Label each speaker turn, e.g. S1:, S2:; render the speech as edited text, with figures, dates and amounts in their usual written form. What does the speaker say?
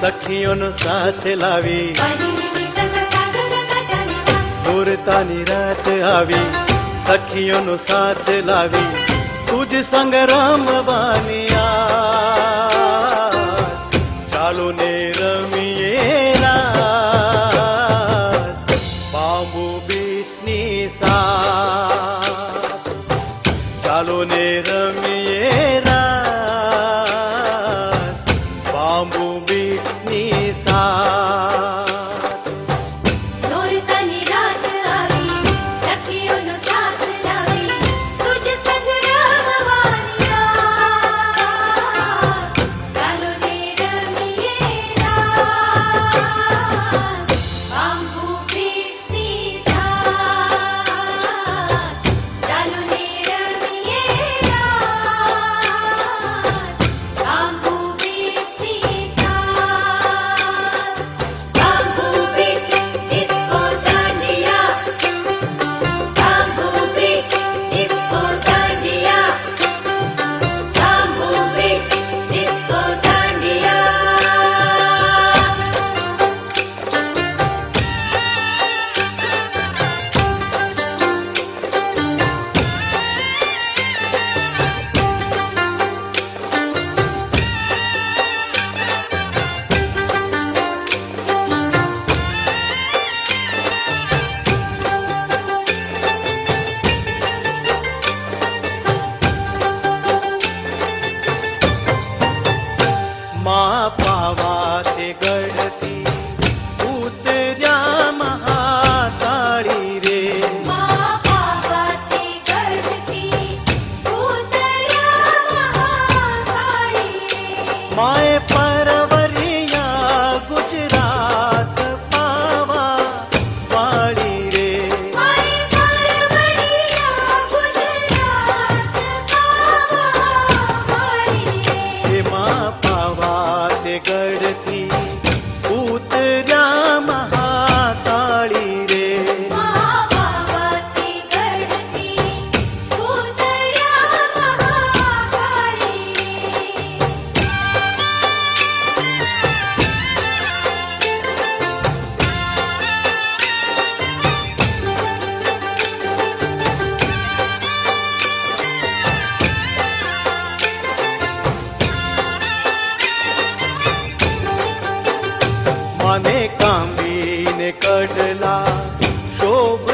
S1: સખીઓનો સાથ લાવી દૂરતાની રાત આવી સખીઓનો સાથ લાવી તુજ સંગ રમવાની ચાલો ને રમીએ રાસ બાંબુ બીચની સાથ ચાલો ને રમીએ રાસ બાંબુ બીચની સાથ
S2: દોરતાની રાત આવી સખીઓનો સાથ લાવી તુજ સંગ રમવાની ચાલો ને રમીએ રાસ બાંબુ બીચની સાથ ચાલો ને રમીએ રાસ બાંબુ બીચની સાથ bamboo beach disco dandiya bamboo beach disco dandiya bamboo beach disco
S1: માં પાવાથી ગઢથી ઉતર્યા મહાકાળી રે
S2: માં પાવાથી ગઢથી ઉતર્યા મહાકાળી
S1: માએ પરવરિયા ગુજરાત પાવા વાળી રે
S2: માય પરવરિયા ગુજરાત પાવાવાળી
S1: હે માં પાવાથી ગઢથી ઉતર્યા મહાકાળી રે
S2: માં પાવાથી ગઢથી ઉતર્યા મહાકાળી
S1: મને કાંબીને કડલા શોભ